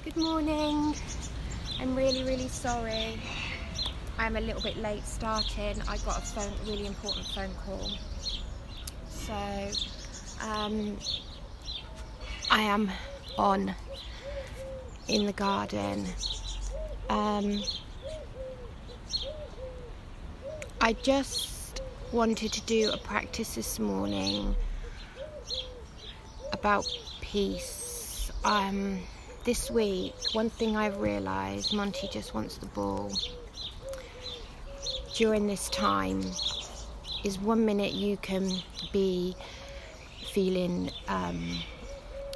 Good morning. I'm really sorry. I'm a little bit late starting. I got a really important phone call. So I am on in the garden. I just wanted to do a practice this morning about peace. This week, one thing I've realised, Monty just wants the ball. During this time is 1 minute you can be feeling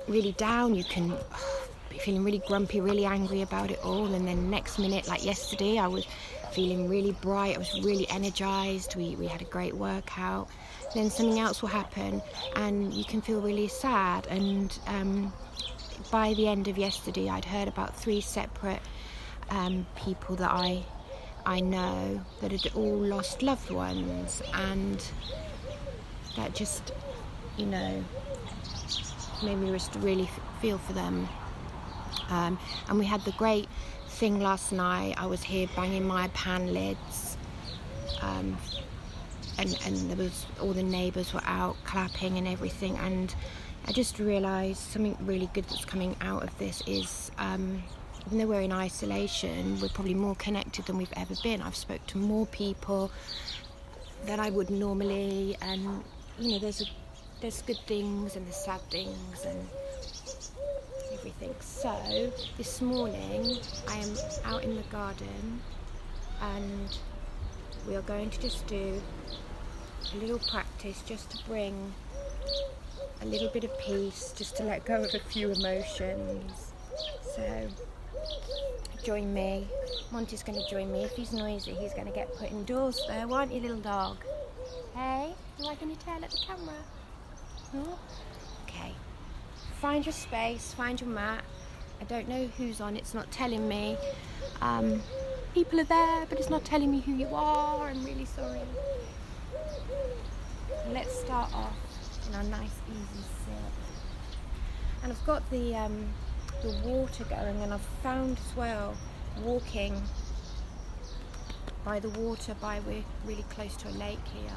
really down, you can be feeling really grumpy, really angry about it all, and then next minute, like yesterday, I was feeling really bright, I was really energised, we had a great workout. Then something else will happen and you can feel really sad. And by the end of yesterday, I'd heard about 3 separate people that I know that had all lost loved ones, and that just, made me just really feel for them. And we had the great thing last night. I was here banging my pan lids, and there was all the neighbours were out clapping and everything, and I just realised something really good that's coming out of this is, even though we're in isolation, we're probably more connected than we've ever been. I've spoke to more people than I would normally, and there's good things and there's sad things and everything. So this morning I am out in the garden and we are going to just do a little practice just to bring a little bit of peace, just to let go of a few emotions. So join me. Monty's going to join me. If he's noisy, he's going to get put indoors though, aren't you, little dog? Hey, you wagging your tail at the camera? Huh? Okay. Find your space, find your mat. I don't know who's on, it's not telling me. People are there, but it's not telling me who you are. I'm really sorry. Let's start off in our nice easy sit. And I've got the water going, and I've found as well, walking by the water, we're really close to a lake here,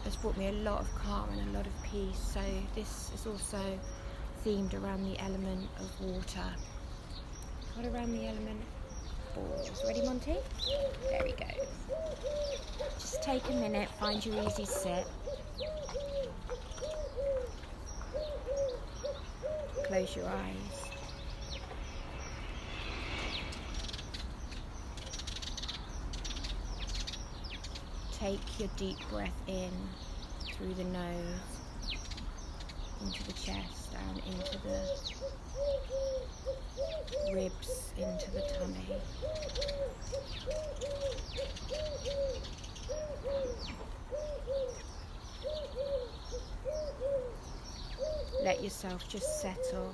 has brought me a lot of calm and a lot of peace. So this is also themed around the element of water. What around the element? Balls. Ready, Monty? There we go. Just take a minute, find your easy sit. Close your eyes. Take your deep breath in through the nose, into the chest, down into the ribs, into the tummy. Let yourself just settle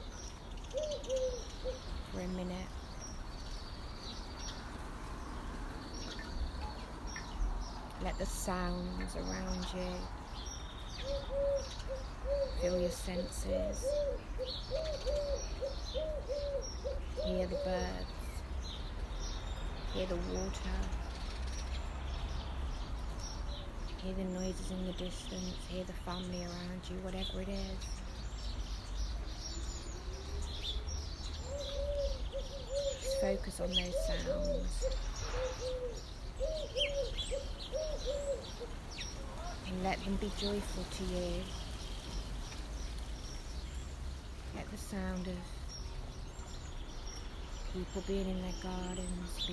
for a minute. Let the sounds around you fill your senses. Hear the birds, hear the water, hear the noises in the distance, hear the family around you, whatever it is. Just focus on those sounds. And let them be joyful to you. Let the sound of people being in their gardens,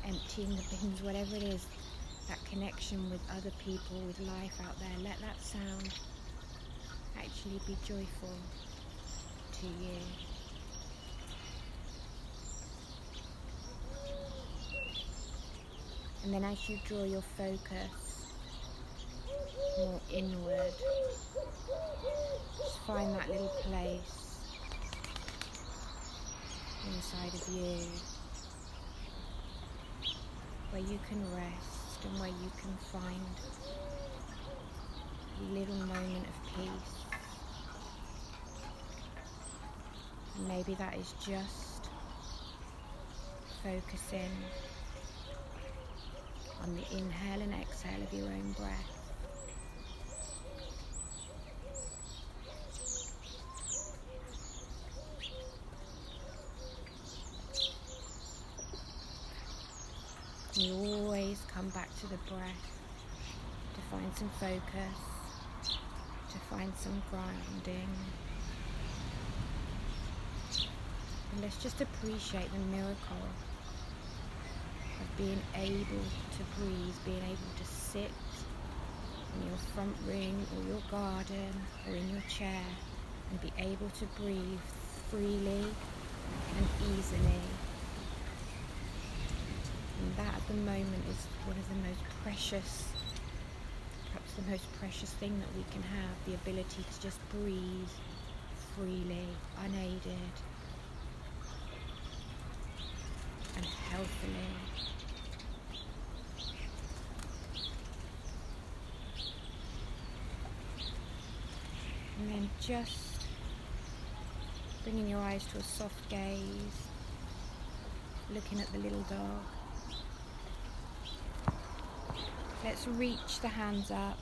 emptying the bins, whatever it is, that connection with other people, with life out there, let that sound actually be joyful to you. And then as you draw your focus more inward, just find that little place inside of you where you can rest and where you can find a little moment of peace. And maybe that is just focusing on the inhale and exhale of your own breath. You always come back to the breath to find some focus, to find some grounding. And let's just appreciate the miracle of being able to breathe, being able to sit in your front room or your garden or in your chair and be able to breathe freely and easily. And that at the moment is one of the most precious, perhaps the most precious thing that we can have, the ability to just breathe freely, unaided and healthily. And then just bringing your eyes to a soft gaze, looking at the little dog. Let's reach the hands up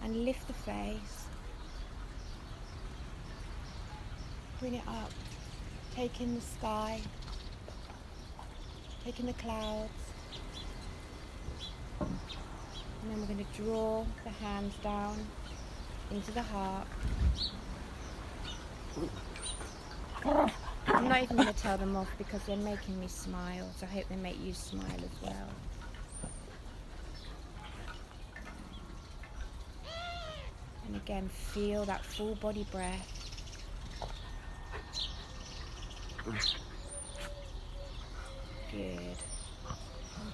and lift the face. Bring it up, take in the sky, take in the clouds. And then we're going to draw the hands down into the heart. I'm not even going to tell them off because they're making me smile, so I hope they make you smile as well. And again, feel that full body breath. Good.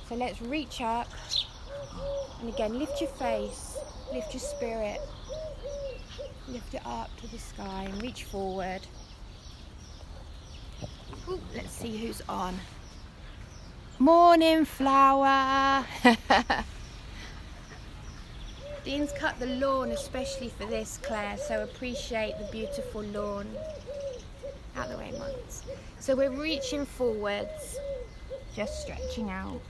So let's reach up. And again, lift your face, lift your spirit. Lift it up to the sky and reach forward. Ooh, let's see who's on. Morning, flower. Dean's cut the lawn especially for this, Claire, so appreciate the beautiful lawn. Out the way, Mons. So we're reaching forwards, just stretching out.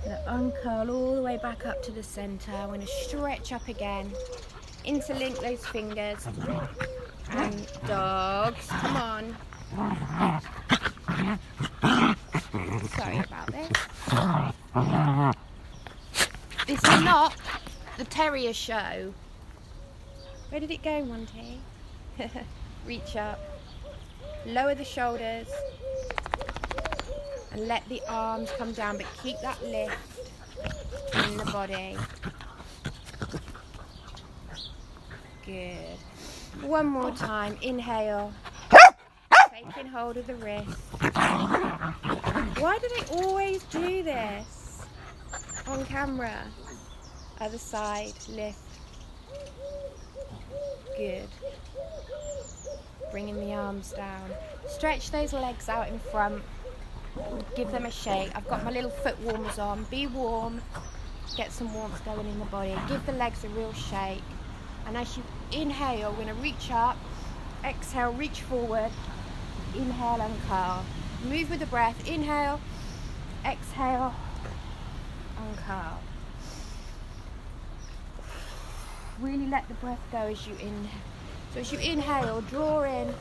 Gonna uncurl all the way back up to the centre. I'm gonna stretch up again. Interlink those fingers. And dogs, come on. Sorry about this. This is not the Terrier show. Where did it go, Monty? Reach up. Lower the shoulders. And let the arms come down, but keep that lift in the body. Good. One more time. Inhale. Taking hold of the wrist. Why do they always do this on camera? Other side. Lift. Good. Bringing the arms down. Stretch those legs out in front. Give them a shake. I've got my little foot warmers on. Be warm. Get some warmth going in the body. Give the legs a real shake. And as you inhale, we're going to reach up. Exhale, reach forward. Inhale and curl. Move with the breath. Inhale. Exhale. And curl. Really let the breath go as you inhale. So as you inhale, draw in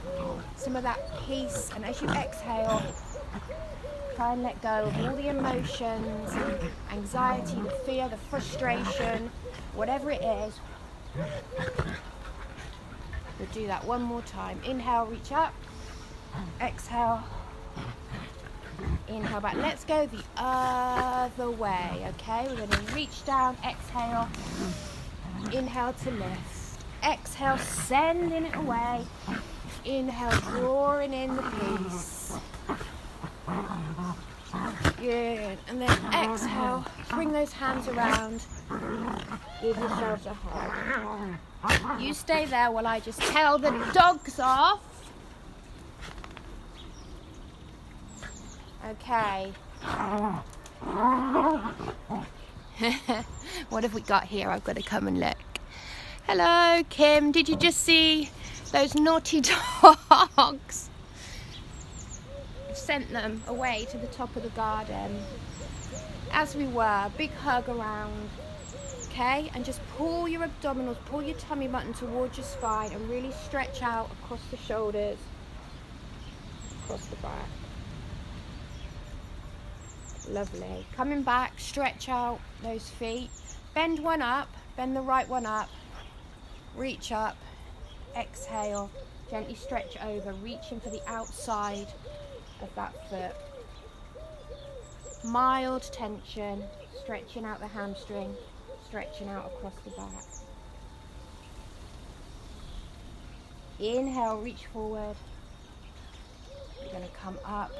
some of that peace. And as you exhale, try and let go of all the emotions, anxiety, the fear, the frustration, whatever it is. We'll do that one more time. Inhale, reach up. Exhale. Inhale back. Let's go the other way, okay? We're going to reach down, exhale. Inhale to lift. Exhale, sending it away. Inhale, drawing in the peace. Good. And then exhale, bring those hands around. Give yourselves a hug. You stay there while I just tell the dogs off. Okay. What have we got here? I've got to come and look. Hello, Kim. Did you just see those naughty dogs? I've sent them away to the top of the garden. As we were, big hug around. Okay, and just pull your abdominals, pull your tummy button towards your spine and really stretch out across the shoulders, across the back. Lovely. Coming back, stretch out those feet. Bend one up, bend the right one up. Reach up, exhale, gently stretch over, reaching for the outside of that foot. Mild tension, stretching out the hamstring, stretching out across the back. Inhale, reach forward. You're going to come up.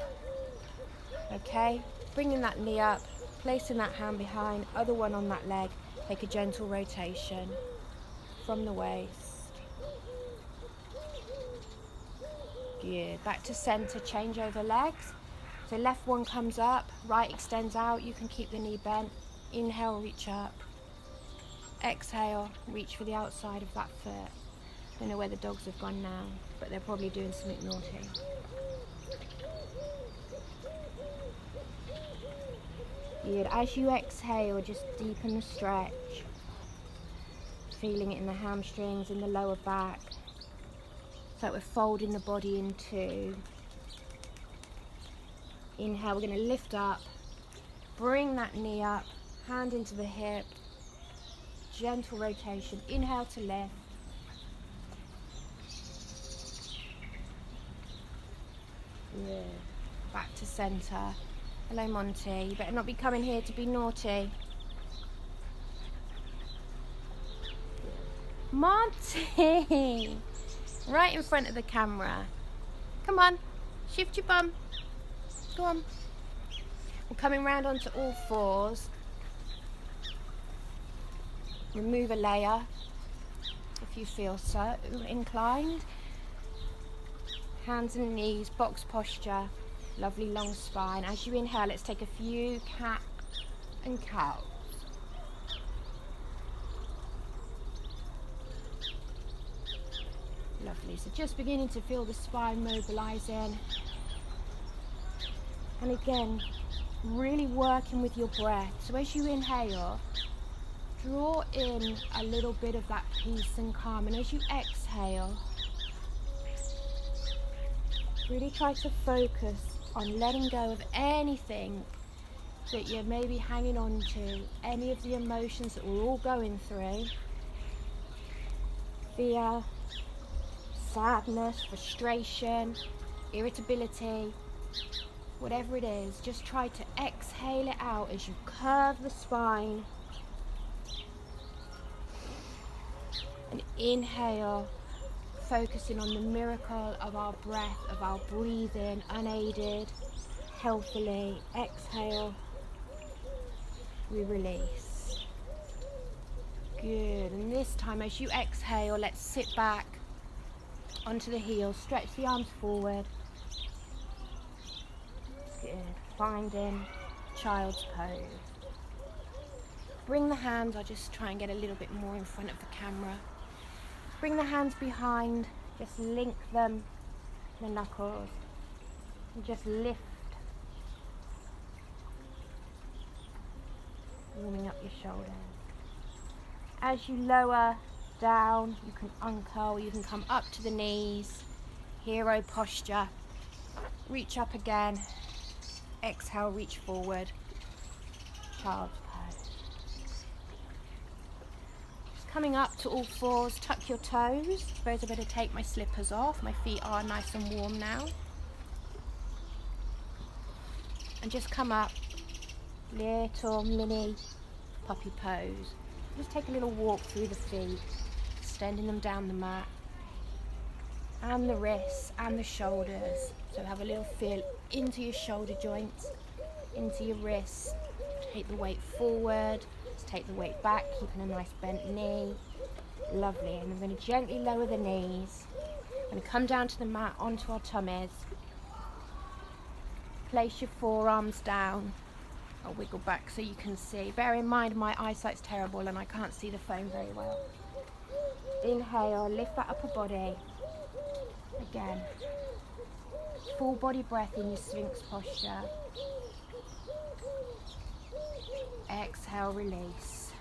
Okay, bringing that knee up, placing that hand behind, other one on that leg. Take a gentle rotation from the waist. Good. Back to center, change over legs. So left one comes up, right extends out. You can keep the knee bent. Inhale, reach up. Exhale, reach for the outside of that foot. I don't know where the dogs have gone now, but they're probably doing something naughty. Good. As you exhale, just deepen the stretch. Feeling it in the hamstrings, in the lower back. So we're folding the body in two. Inhale, we're going to lift up. Bring that knee up, hand into the hip. Gentle rotation. Inhale to lift. Good. Back to center. Hello, Monty. You better not be coming here to be naughty. Monty! Right in front of the camera. Come on, shift your bum. Go on. We're coming round onto all fours. Remove a layer if you feel so inclined. Hands and knees, box posture. Lovely long spine. As you inhale, let's take a few cat and cows. Lovely. So just beginning to feel the spine mobilizing. And again, really working with your breath. So as you inhale, draw in a little bit of that peace and calm. And as you exhale, really try to focus on letting go of anything that you're maybe hanging on to, any of the emotions that we're all going through. Fear, sadness, frustration, irritability, whatever it is, just try to exhale it out as you curve the spine. And inhale, focusing on the miracle of our breath, of our breathing, unaided, healthily. Exhale, we release. Good. And this time, as you exhale, let's sit back onto the heels, stretch the arms forward. Good. Finding child's pose. Bring the hands, I'll just try and get a little bit more in front of the camera. Bring the hands behind, just link them, the knuckles, and just lift. Warming up your shoulders. As you lower down, you can uncurl, you can come up to the knees, hero posture, reach up again, exhale, reach forward, child's pose. Just coming up to all fours, tuck your toes. I suppose I better take my slippers off, my feet are nice and warm now. And just come up, little mini puppy pose. Just take a little walk through the feet, extending them down the mat, and the wrists and the shoulders. So have a little feel into your shoulder joints, into your wrists. Take the weight forward, just take the weight back, keeping a nice bent knee. Lovely. And I'm going to gently lower the knees. I'm going to come down to the mat, onto our tummies. Place your forearms down. I'll wiggle back so you can see. Bear in mind my eyesight's terrible and I can't see the phone very well. Inhale, lift that upper body. Again, full body breath in your Sphinx posture. Exhale, release.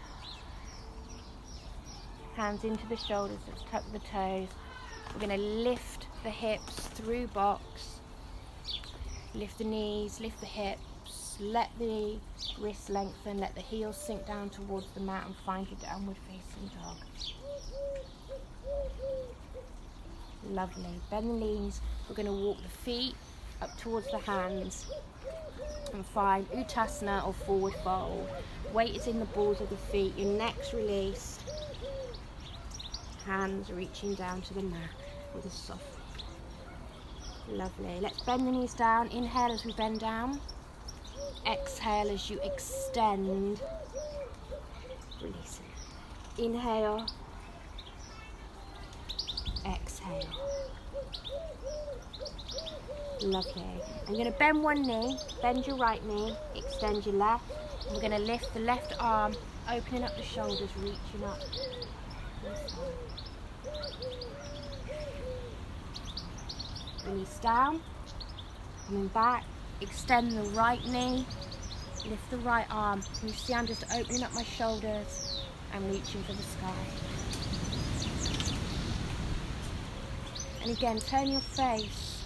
Hands into the shoulders, let's tuck the toes. We're going to lift the hips through box. Lift the knees, lift the hips, let the wrists lengthen, let the heels sink down towards the mat and find your downward facing dog. Lovely. Bend the knees. We're going to walk the feet up towards the hands and find Uttasana or forward fold. Weight is in the balls of the feet. Your neck's released. Hands reaching down to the mat with a soft. Lovely. Let's bend the knees down. Inhale as we bend down. Exhale as you extend. Releasing. Inhale. Exhale. Lovely. I'm going to bend one knee, bend your right knee, extend your left. We're going to lift the left arm, opening up the shoulders, reaching up. Release down, coming back, extend the right knee, lift the right arm. You see I'm just opening up my shoulders and reaching for the sky. And again, turn your face,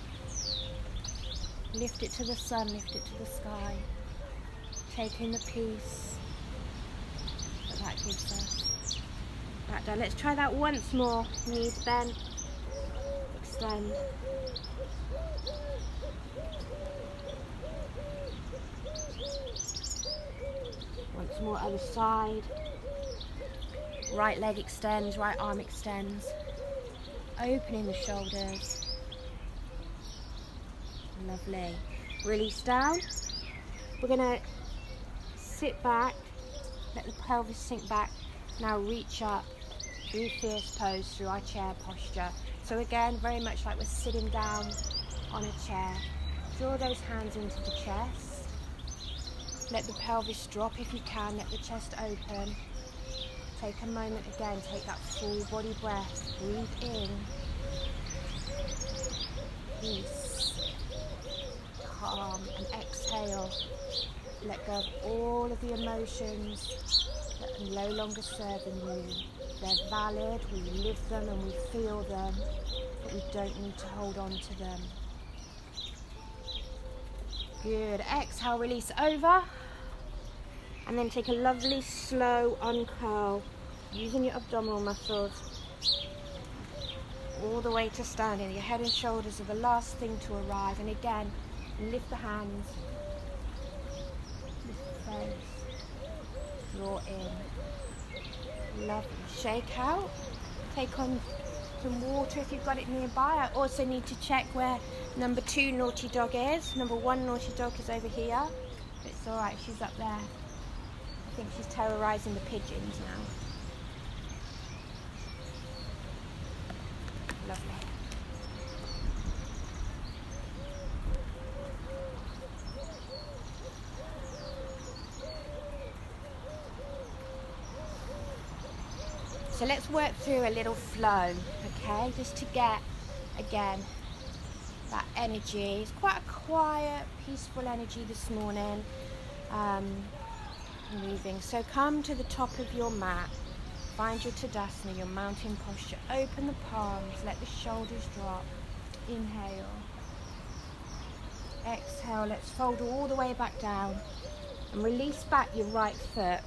lift it to the sun, lift it to the sky, take in the peace that gives us. Back down. Let's try that once more. Knees bent, extend. Once more, other side. Right leg extends, right arm extends. Opening the shoulders. Lovely. Release down. We're going to sit back, let the pelvis sink back. Now reach up through fierce pose, through our chair posture. So again, very much like we're sitting down on a chair. Draw those hands into the chest. Let the pelvis drop if you can, let the chest open. Take a moment again, take that full body breath. Breathe in. Peace. Calm. And exhale. Let go of all of the emotions that are no longer serving you. They're valid, we live them and we feel them, but we don't need to hold on to them. Good. Exhale, release over. And then take a lovely slow uncurl using your abdominal muscles all the way to standing. Your head and shoulders are the last thing to arrive. And again, lift the hands, lift the face, draw in. Lovely. Shake out. Take on some water if you've got it nearby. I also need to check where number 2 naughty dog is. Number 1 naughty dog is over here. It's all right, she's up there. I think she's terrorizing the pigeons now. Lovely. So let's work through a little flow, okay? Just to get, again, that energy. It's quite a quiet, peaceful energy this morning. Moving. So come to the top of your mat. Find your Tadasana, your mountain posture. Open the palms, let the shoulders drop. Inhale. Exhale, let's fold all the way back down. And release back your right foot.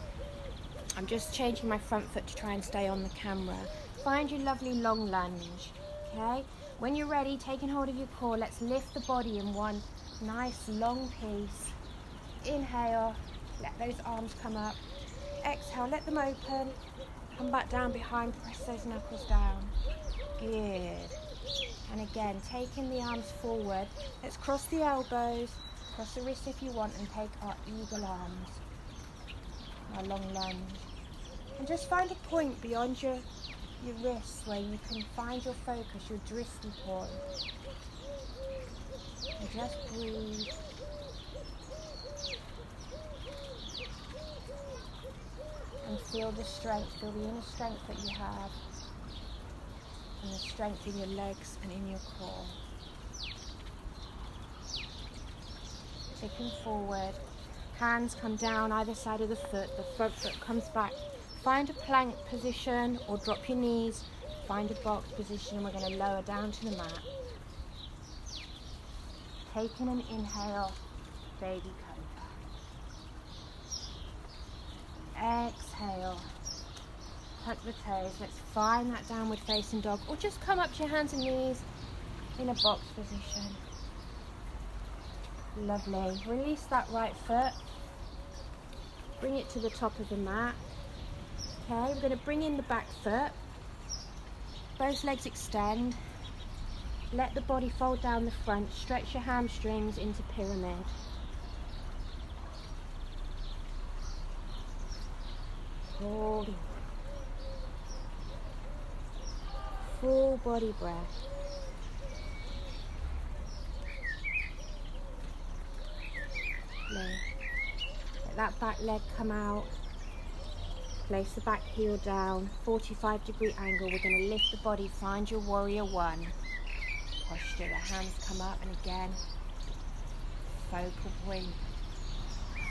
I'm just changing my front foot to try and stay on the camera. Find your lovely long lunge, okay? When you're ready, taking hold of your core, let's lift the body in one nice long piece. Inhale, let those arms come up. Exhale, let them open. Come back down behind, press those knuckles down. Good. And again, taking the arms forward. Let's cross the elbows, cross the wrists if you want, and take our eagle arms. Our long lunge. And just find a point beyond your wrists where you can find your focus, your drishti point. And just breathe. And feel the strength, feel the inner strength that you have. and the strength in your legs and in your core. Tipping forward, hands come down either side of the foot, the front foot comes back. Find a plank position or drop your knees, find a box position, and we're going to lower down to the mat. Taking an inhale, baby cobra. Exhale, tuck the toes. Let's find that downward facing dog, or just come up to your hands and knees in a box position. Lovely. Release that right foot. Bring it to the top of the mat. Okay, we're going to bring in the back foot. Both legs extend. Let the body fold down the front. Stretch your hamstrings into pyramid. Hold. Full body breath. Let that back leg come out. Place the back heel down. 45-degree angle. We're going to lift the body. Find your warrior one. Posture. The hands come up, and again, focal point.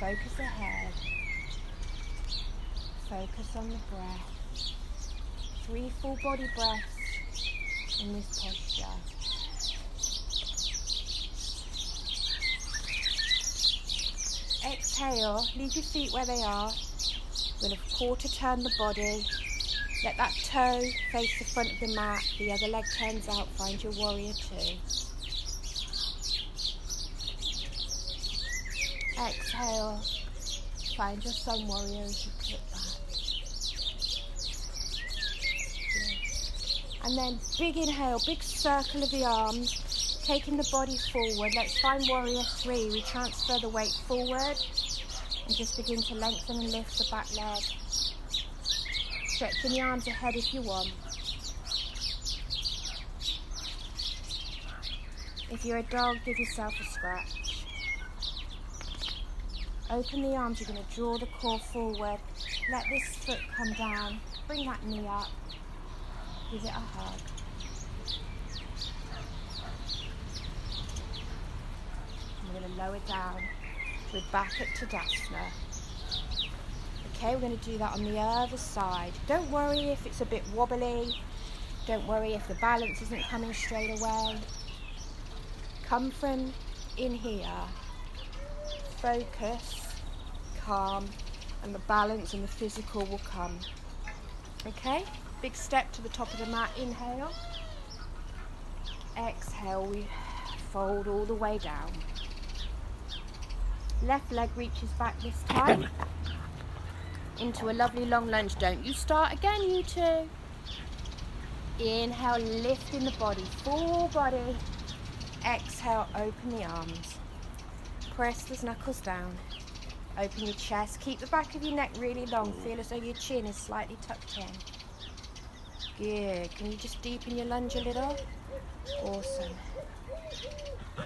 Focus ahead. Focus on the breath. 3 full body breaths in this posture. Exhale, leave your feet where they are. We're going to quarter turn the body. Let that toe face the front of the mat. The other leg turns out. Find your warrior two. Exhale. Find your sun warrior as you click back. And then big inhale, big circle of the arms. Taking the body forward. Let's find warrior three. We transfer the weight forward and just begin to lengthen and lift the back leg. Stretching the arms ahead if you want. If you're a dog, give yourself a scratch. Open the arms. You're going to draw the core forward. Let this foot come down. Bring that knee up. Give it a hug. We're going to lower down. We're back at Tadasana. Okay, we're going to do that on the other side. Don't worry if it's a bit wobbly. Don't worry if the balance isn't coming straight away. Come from in here. Focus, calm, and the balance and the physical will come. Okay, big step to the top of the mat. Inhale. Exhale, we fold all the way down. Left leg reaches back this time into a lovely long lunge. Don't you start again, you two. Inhale, lifting the body, full body. Exhale, open the arms. Press those knuckles down. Open your chest. Keep the back of your neck really long. Feel as though your chin is slightly tucked in. Good. Can you just deepen your lunge a little? Awesome.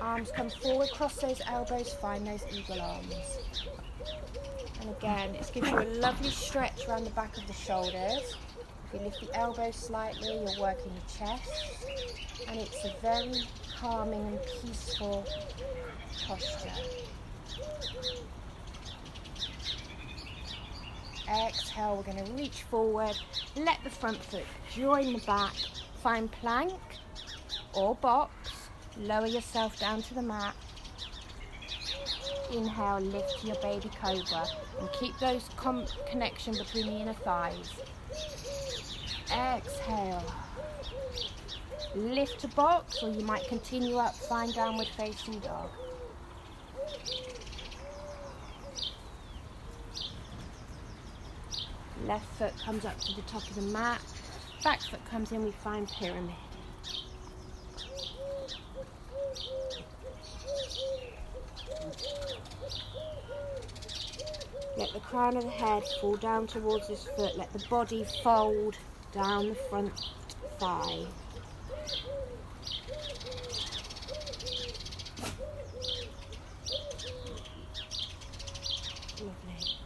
Arms come forward, cross those elbows, find those eagle arms. And again, this gives you a lovely stretch around the back of the shoulders. If you lift the elbows slightly, you're working your chest. And it's a very calming and peaceful posture. Exhale, we're going to reach forward, let the front foot join the back, find plank or box. Lower yourself down to the mat. Inhale, lift to your baby cobra and keep those connection between the inner thighs. Exhale. Lift to box, or you might continue up, find downward facing dog. Left foot comes up to the top of the mat. Back foot comes in, we find pyramid. Let the crown of the head fall down towards this foot. Let the body fold down the front thigh. Lovely.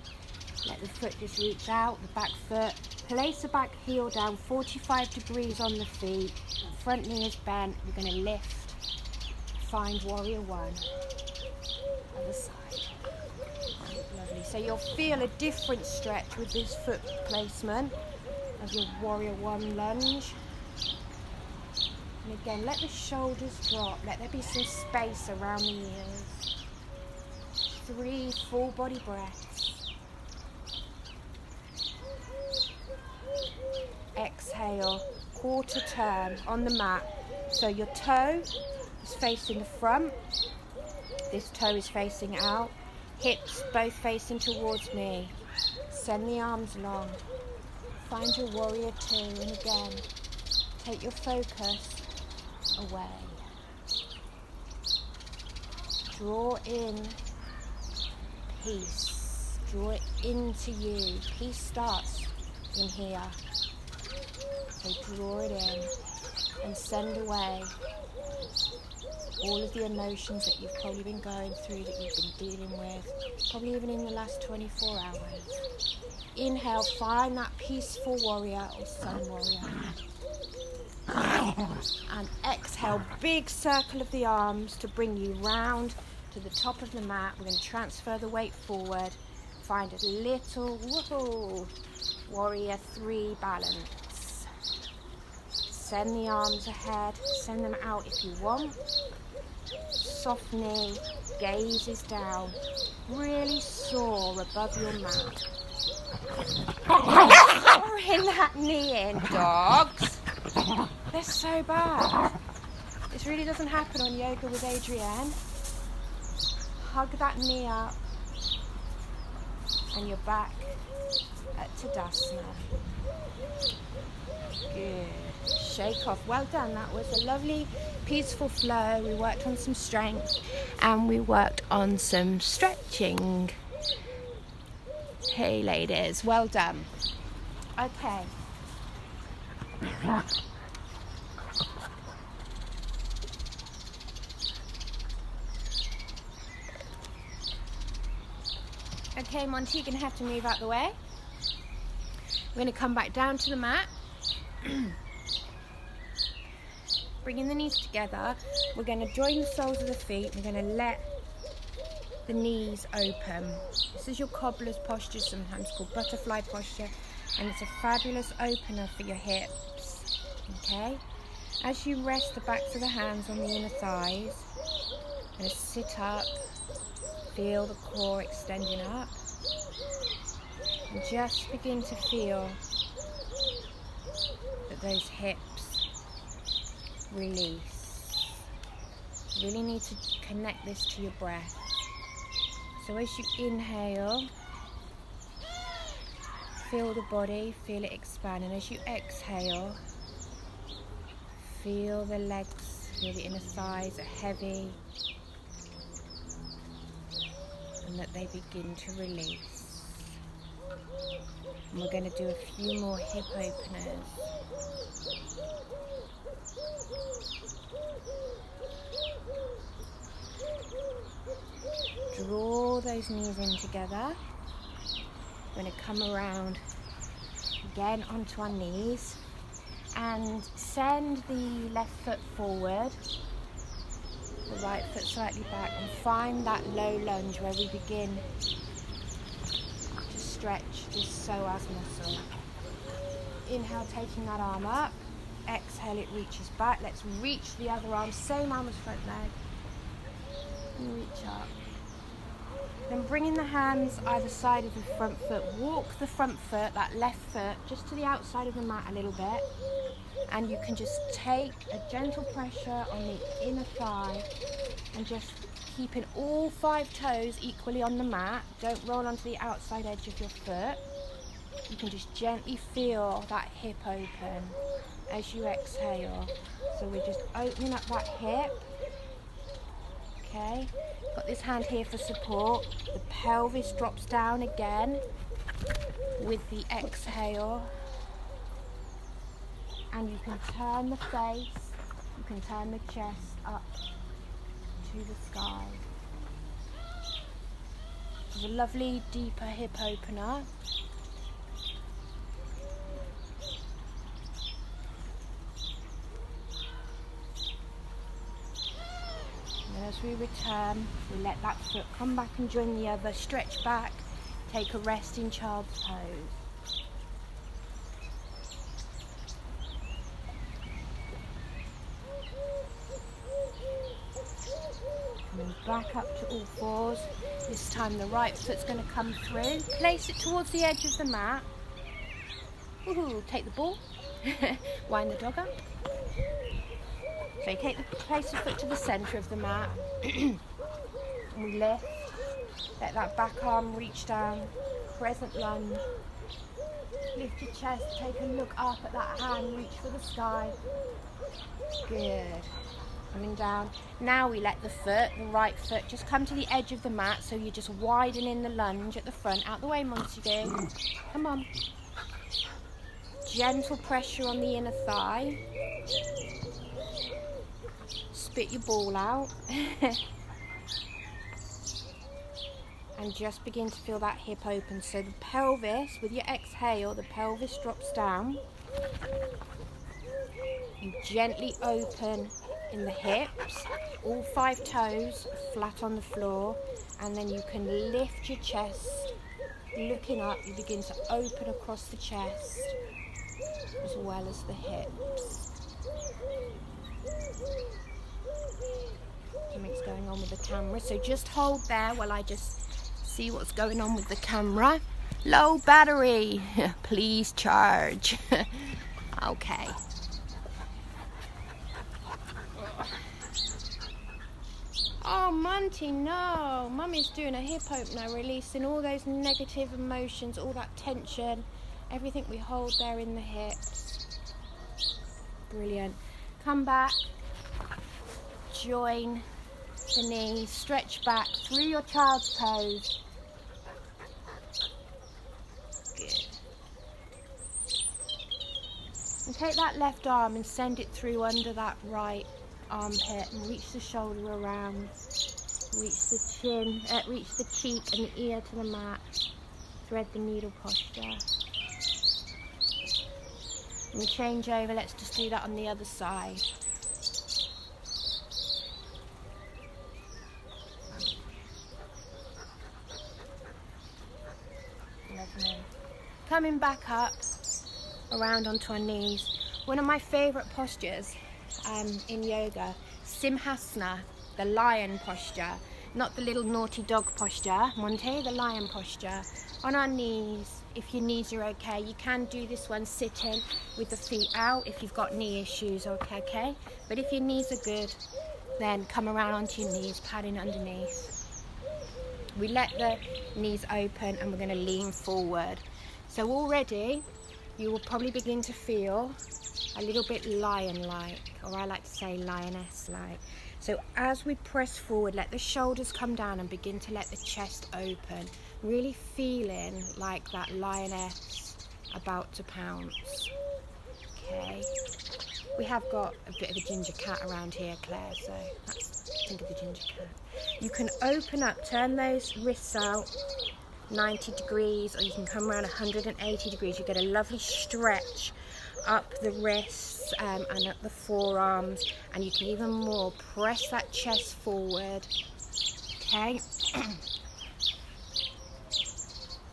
Let the foot just reach out, the back foot. Place the back heel down 45 degrees on the feet. front knee is bent. We're going to lift. Find warrior one. Other side. Lovely. So you'll feel a different stretch with this foot placement of your warrior one lunge. And again, let the shoulders drop. Let there be some space around the ears. 3 full body breaths. Exhale, quarter turn on the mat. So your toe is facing the front. This toe is facing out. Hips both facing towards me. Send the arms long. Find your warrior two, and again, take your focus away. Draw in peace. Draw it into you. Peace starts in here. So draw it in and send away all of the emotions that you've probably been going through, that you've been dealing with, probably even in the last 24 hours. Inhale, find that peaceful warrior or sun warrior. And exhale, big circle of the arms to bring you round to the top of the mat. We're going to transfer the weight forward. Find a little, whoa, warrior three balance. Send the arms ahead, send them out if you want. Soft knee, gaze is down. Really soar above your mat. Drawing that knee in, dogs. They're so bad. This really doesn't happen on Yoga with Adrienne. Hug that knee up. And you're back at Tadasana. Good. Shake off. Well done. That was a lovely, peaceful flow. We worked on some strength and we worked on some stretching. Hey, ladies. Well done. Okay. Okay, Monty, you're going to have to move out the way. We're going to come back down to the mat. Bringing the knees together. We're going to join the soles of the feet. We're going to let the knees open. This is your cobbler's posture, sometimes called butterfly posture, and it's a fabulous opener for your hips. Okay? As you rest the backs of the hands on the inner thighs, you're going to sit up. Feel the core extending up, and just begin to feel that those hips release. You really need to connect this to your breath. So as you inhale, feel the body, feel it expand, and as you exhale, feel the legs, feel the inner thighs are heavy, and that they begin to release. And we're going to do a few more hip openers. Draw those knees in together. We're going to come around again onto our knees and send the left foot forward. The right foot slightly back, and find that low lunge where we begin to stretch this psoas muscle. Inhale, taking that arm up. Exhale, it reaches back. Let's reach the other arm, same arm as front leg. And reach up. Then bringing the hands either side of the front foot. Walk the front foot, that left foot, just to the outside of the mat a little bit. And you can just take a gentle pressure on the inner thigh and just keeping all 5 toes equally on the mat. Don't roll onto the outside edge of your foot. You can just gently feel that hip open as you exhale. So we're just opening up that hip. Okay, got this hand here for support. The pelvis drops down again with the exhale. And you can turn the face, you can turn the chest up to the sky. It's a lovely deeper hip opener. And as we return, we let that foot come back and join the other, stretch back, take a rest in child's pose. Coming back up to all fours. This time the right foot's going to come through. Place it towards the edge of the mat. Woohoo, take the ball. Wind the dog up. So you place the foot to the centre of the mat. And we lift. Let that back arm reach down. Crescent lunge. Lift your chest. Take a look up at that hand. Reach for the sky. Good. Coming down. Now we let the foot, the right foot, just come to the edge of the mat. So you're just widening the lunge at the front. Out the way, Montague. Come on. Gentle pressure on the inner thigh. Spit your ball out. And just begin to feel that hip open. So the pelvis, with your exhale, the pelvis drops down. You gently open in the hips, all 5 toes flat on the floor, and then you can lift your chest. Looking up, you begin to open across the chest as well as the hips. Something's going on with the camera, so just hold there while I just see what's going on with the camera. Low battery, please charge. Okay. Oh, Monty, no. Mummy's doing a hip opener, releasing all those negative emotions, all that tension, everything we hold there in the hips. Brilliant. Come back. Join the knees. Stretch back through your child's pose. Good. And take that left arm and send it through under that right armpit and reach the shoulder around, reach the chin, reach the cheek and the ear to the mat, thread the needle posture. And we change over, let's just do that on the other side. Lovely. Coming back up, around onto our knees. One of my favourite postures in yoga, Simhasana, the lion posture, not the little naughty dog posture, Monty, the lion posture. On our knees, if your knees are okay, you can do this one sitting with the feet out if you've got knee issues, okay? But if your knees are good, then come around onto your knees, padding underneath. We let the knees open and we're going to lean forward. So already, you will probably begin to feel a little bit lion-like, or I like to say lioness-like. So as we press forward, let the shoulders come down and begin to let the chest open, really feeling like that lioness about to pounce. Okay. We have got a bit of a ginger cat around here, Claire, so think of the ginger cat. You can open up, turn those wrists out 90 degrees, or you can come around 180 degrees. You get a lovely stretch up the wrists and up the forearms, and you can even more press that chest forward. Okay.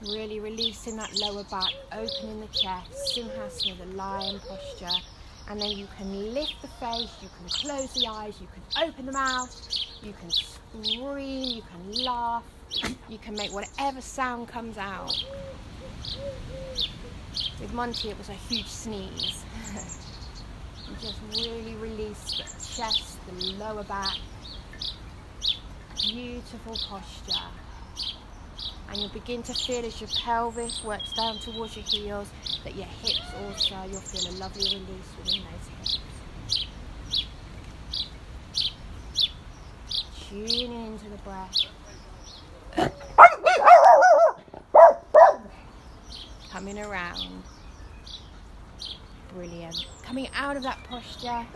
Really releasing that lower back, opening the chest, Simhasana, the lion posture. And then you can lift the face, you can close the eyes, you can open the mouth, you can scream, you can laugh, you can make whatever sound comes out. With Monty, it was a huge sneeze. And just really release the chest, the lower back. Beautiful posture. And you'll begin to feel as your pelvis works down towards your heels, that your hips also, you'll feel a lovely release within those hips. Tuning into the breath. Coming around. Brilliant. Coming out of that posture.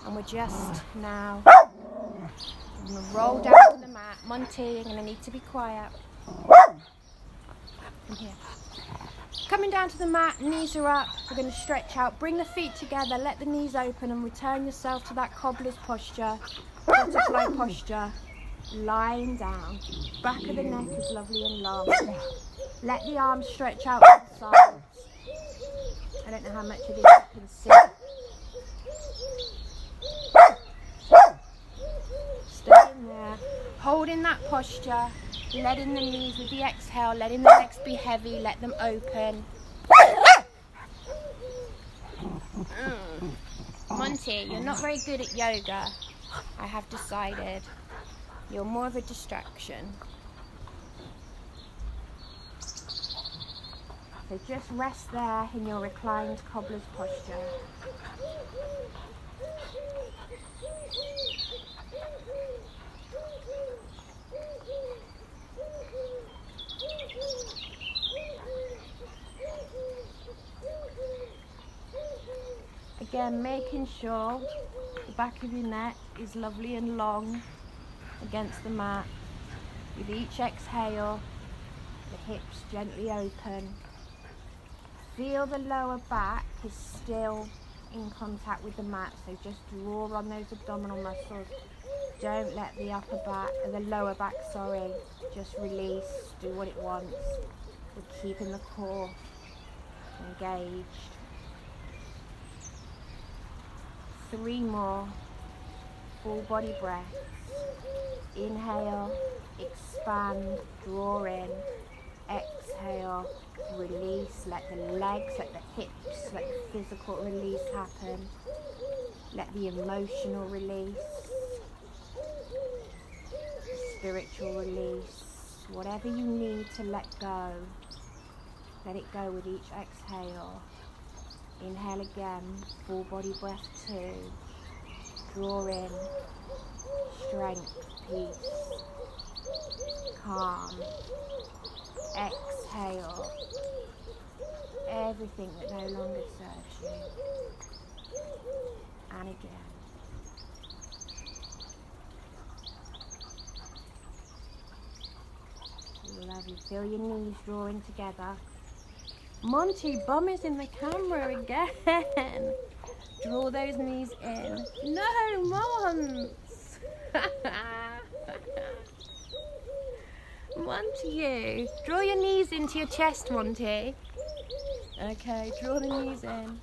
And we're just now I'm going to roll down to the mat. Monty, I'm going to need to be quiet. Come here. Come Coming down to the mat, knees are up, we're going to stretch out, bring the feet together, let the knees open and return yourself to that cobbler's posture, butterfly posture, lying down. Back of the neck is lovely and long. Let the arms stretch out to the sides. I don't know how much of this you can see. Stay in there, holding that posture. Letting the knees with the exhale, letting the legs be heavy, let them open. Monty, you're not very good at yoga, I have decided. You're more of a distraction. So just rest there in your reclined cobbler's posture. Again, making sure the back of your neck is lovely and long against the mat. With each exhale, the hips gently open. Feel the lower back is still in contact with the mat, so just draw on those abdominal muscles. Don't let the lower back, just release, do what it wants. We're keeping the core engaged. 3 more full body breaths. Inhale, expand, draw in. Exhale, release. Let the legs, let the hips, let the physical release happen. Let the emotional release, the spiritual release. Whatever you need to let go, let it go with each exhale. Inhale again, full body breath 2. Draw in, strength, peace, calm. Exhale, everything that no longer serves you. And again. Lovely, feel your knees drawing together. Monty, bum is in the camera again. Draw those knees in. No, Mons. Monty, you. Draw your knees into your chest, Monty. Okay, draw the knees in.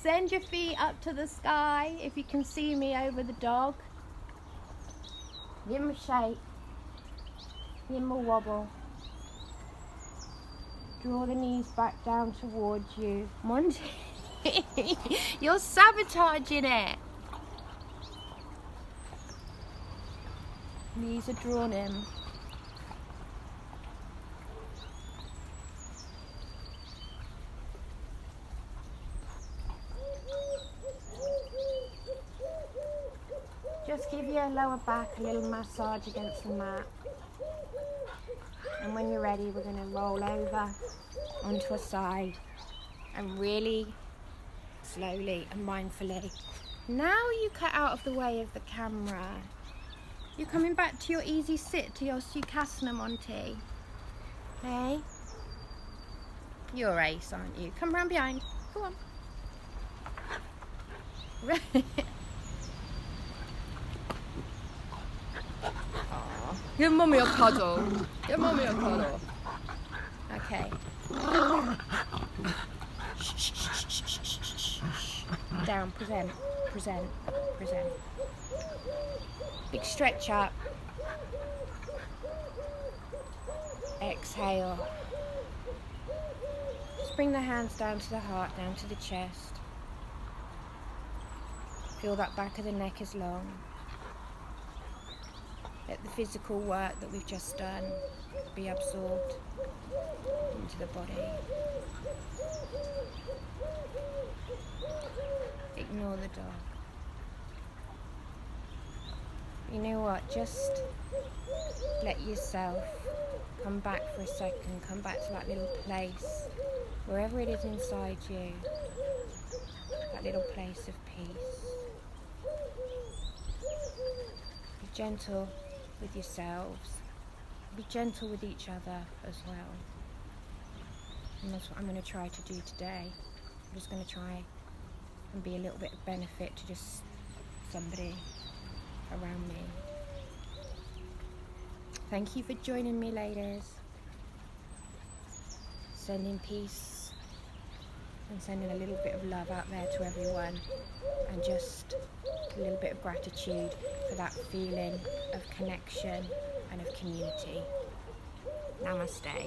Send your feet up to the sky if you can see me over the dog. Give him a shake. Give him a wobble. Draw the knees back down towards you. Monty, you're sabotaging it. Knees are drawn in. Just give your lower back a little massage against the mat. And when you're ready, we're going to roll over onto a side and really slowly and mindfully. Now you cut out of the way of the camera. You're coming back to your easy sit, to your Sukhasana, Monty. Hey? You're ace, aren't you? Come round behind. Go on. Give mummy a cuddle. Give mummy a cuddle. Okay. Down, present, present, present. Big stretch up. Exhale. Just bring the hands down to the heart, down to the chest. Feel that back of the neck is long. Let the physical work that we've just done be absorbed into the body. Ignore the dog. You know what? Just let yourself come back for a second. Come back to that little place, wherever it is inside you. That little place of peace. Be gentle with yourselves. be gentle with each other as well. And that's what I'm going to try to do today. I'm just going to try and be a little bit of benefit to just somebody around me. Thank you for joining me, ladies. Sending peace and sending a little bit of love out there to everyone, and just a little bit of gratitude for that feeling of connection and of community. Namaste.